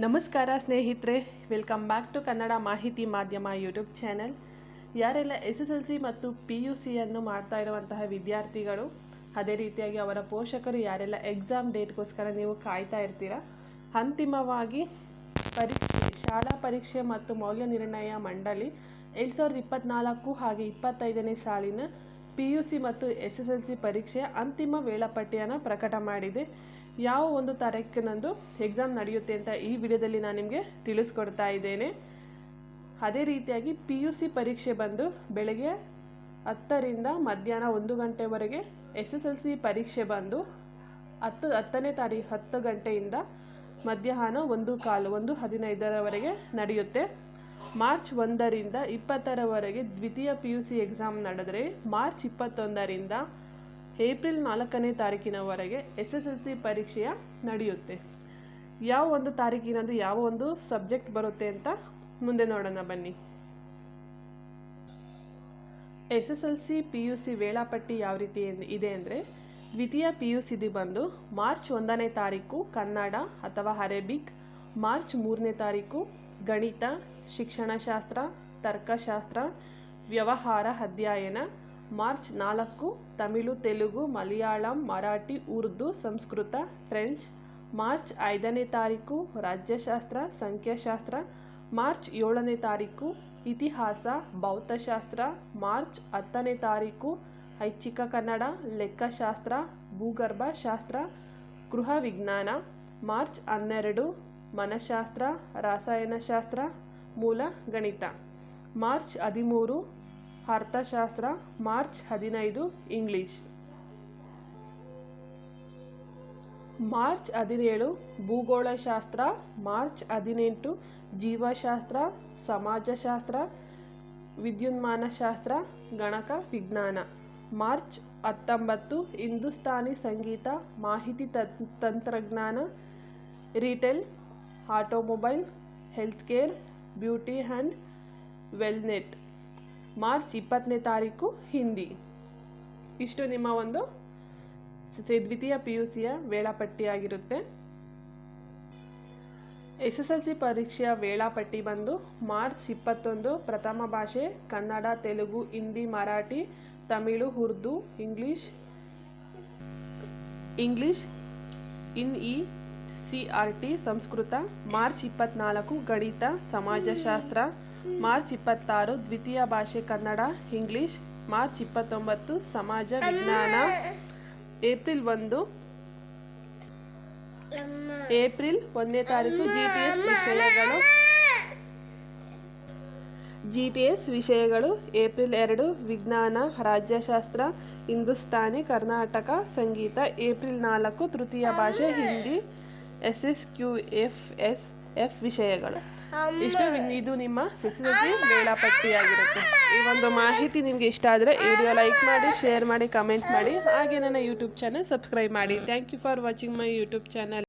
ನಮಸ್ಕಾರ ಸ್ನೇಹಿತರೆ, welcome back to Kannada ಮಾಹಿತಿ ಮಾಧ್ಯಮ ಯೂಟ್ಯೂಬ್ ಚಾನಲ್. ಯಾರೆಲ್ಲ SSLC ಮತ್ತು PUCಯನ್ನು ಮಾಡ್ತಾ ಇರುವಂತಹ ವಿದ್ಯಾರ್ಥಿಗಳು, ಅದೇ ರೀತಿಯಾಗಿ ಅವರ ಪೋಷಕರು ಯಾರೆಲ್ಲ ಎಕ್ಸಾಮ್ ಡೇಟ್ಗೋಸ್ಕರ ನೀವು ಕಾಯ್ತಾ ಇರ್ತೀರಾ, ಅಂತಿಮವಾಗಿ ಶಾಲಾ ಪರೀಕ್ಷೆ ಮತ್ತು ಮೌಲ್ಯ ನಿರ್ಣಯ ಮಂಡಳಿ 2024 ಹಾಗೆ 25ನೇ ಸಾಲಿನ PUC ಮತ್ತು SSLC ಪರೀಕ್ಷೆಯ ಅಂತಿಮ ವೇಳಾಪಟ್ಟಿಯನ್ನು ಪ್ರಕಟ ಮಾಡಿದೆ. ಯಾವ ಒಂದು ತಾರೀಕಿನಂದು ಎಕ್ಸಾಮ್ ನಡೆಯುತ್ತೆ ಅಂತ ಈ ವಿಡಿಯೋದಲ್ಲಿ ನಾನು ನಿಮಗೆ ತಿಳಿಸ್ಕೊಡ್ತಾ ಇದ್ದೇನೆ. ಅದೇ ರೀತಿಯಾಗಿ PUC ಪರೀಕ್ಷೆ ಬಂದು ಬೆಳಗ್ಗೆ 10ರಿಂದ ಮಧ್ಯಾಹ್ನ 1 ಗಂಟೆವರೆಗೆ, SSLC ಪರೀಕ್ಷೆ ಬಂದು 10ನೇ ತಾರೀಕು 10 ಗಂಟೆಯಿಂದ ಮಧ್ಯಾಹ್ನ 1:15 ನಡೆಯುತ್ತೆ. ಮಾರ್ಚ್ 1ರಿಂದ 20ರವರೆಗೆ ದ್ವಿತೀಯ PUC ಎಕ್ಸಾಮ್ ನಡೆದರೆ, ಮಾರ್ಚ್ 21ರಿಂದ ಏಪ್ರಿಲ್ 4ನೇ ತಾರೀಕಿನವರೆಗೆ SSLC ಪರೀಕ್ಷೆಯ ನಡೆಯುತ್ತೆ. ಯಾವ ಒಂದು ತಾರೀಕಿನಂದು ಯಾವ ಒಂದು ಸಬ್ಜೆಕ್ಟ್ ಬರುತ್ತೆ ಅಂತ ಮುಂದೆ ನೋಡೋಣ ಬನ್ನಿ. SSLC PUC ವೇಳಾಪಟ್ಟಿ ಯಾವ ರೀತಿ ಇದೆ ಅಂದರೆ, ದ್ವಿತೀಯ PUC ಬಂದು ಮಾರ್ಚ್ 1ನೇ ತಾರೀಕು ಕನ್ನಡ ಅಥವಾ ಅರೇಬಿಕ್, ಮಾರ್ಚ್ 3ನೇ ತಾರೀಕು ಗಣಿತ, ಶಿಕ್ಷಣಶಾಸ್ತ್ರ, ತರ್ಕಶಾಸ್ತ್ರ, ವ್ಯವಹಾರ ಅಧ್ಯಯನ, March 4 Tamil, Telugu, Malayalam, Marathi, Urdu, Sanskrit, French, March 5ನೇ ತಾರೀಕು ರಾಜ್ಯಶಾಸ್ತ್ರ, ಸಂಖ್ಯಾಶಾಸ್ತ್ರ, ಮಾರ್ಚ್ 7ನೇ ತಾರೀಕು ಇತಿಹಾಸ, ಭೌತಶಾಸ್ತ್ರ, ಮಾರ್ಚ್ 10ನೇ ತಾರೀಕು ಐಚ್ಛಿಕ ಕನ್ನಡ, ಲೆಕ್ಕಶಾಸ್ತ್ರ, ಭೂಗರ್ಭ ಶಾಸ್ತ್ರ, ಗೃಹ ವಿಜ್ಞಾನ, ಮಾರ್ಚ್ 12 ಮನಃಶಾಸ್ತ್ರ, ರಸಾಯನಶಾಸ್ತ್ರ, ಮೂಲ ಗಣಿತ, ಮಾರ್ಚ್ 13 ಅರ್ಥಶಾಸ್ತ್ರ, ಮಾರ್ಚ್ 15 ಇಂಗ್ಲಿಷ್, ಮಾರ್ಚ್ 17 ಭೂಗೋಳಶಾಸ್ತ್ರ, ಮಾರ್ಚ್ 18 ಜೀವಶಾಸ್ತ್ರ, ಸಮಾಜಶಾಸ್ತ್ರ, ವಿದ್ಯುನ್ಮಾನಶಾಸ್ತ್ರ, ಗಣಕ ವಿಜ್ಞಾನ, ಮಾರ್ಚ್ 19 ಹಿಂದೂಸ್ತಾನಿ ಸಂಗೀತ, ಮಾಹಿತಿ ತಂತ್ರಜ್ಞಾನ, retail, automobile, health care, beauty and wellness, March 20ನೇ ತಾರೀಕು ಹಿಂದಿ. ಇಷ್ಟು ನಿಮ್ಮ ಒಂದು ದ್ವಿತೀಯ PUCಯ ವೇಳಾಪಟ್ಟಿಯಾಗಿರುತ್ತೆ. SSLC ಪರೀಕ್ಷೆಯ ವೇಳಾಪಟ್ಟಿ ಬಂದು ಮಾರ್ಚ್ 21 ಪ್ರಥಮ ಭಾಷೆ Kannada, Telugu, Hindi, Marathi, Tamil, Urdu, English NCERT, Sanskrit, March 24 ಗಣಿತ, ಸಮಾಜಶಾಸ್ತ್ರ, ಮಾರ್ಚ್ 26 ದ್ವಿತೀಯ ಭಾಷೆ ಕನ್ನಡ, ಇಂಗ್ಲಿಷ್, ಮಾರ್ಚ್ 29 ಸಮಾಜ ವಿಜ್ಞಾನ, ಏಪ್ರಿಲ್ 1ನೇ ತಾರೀಕು GTS ವಿಷಯಗಳು, ಏಪ್ರಿಲ್ 2 ವಿಜ್ಞಾನ, ರಾಜ್ಯಶಾಸ್ತ್ರ, ಹಿಂದೂಸ್ತಾನಿ, ಕರ್ನಾಟಕ ಸಂಗೀತ, ಏಪ್ರಿಲ್ 4 ತೃತೀಯ ಭಾಷೆ ಹಿಂದಿ, SSQFSF ವಿಷಯಗಳು. ಇದು ನಿಮ್ಮ SSLC ವೇಳಾಪಟ್ಟಿಯಾಗಿರುತ್ತೆ. ಈ ಒಂದು ಮಾಹಿತಿ ನಿಮಗೆ ಇಷ್ಟ ಆದರೆ ವಿಡಿಯೋ ಲೈಕ್ ಮಾಡಿ, ಶೇರ್ ಮಾಡಿ, ಕಮೆಂಟ್ ಮಾಡಿ, ಹಾಗೆ ನನ್ನ ಯೂಟ್ಯೂಬ್ ಚಾನಲ್ ಸಬ್ಸ್ಕ್ರೈಬ್ ಮಾಡಿ. Thank you for watching my YouTube channel.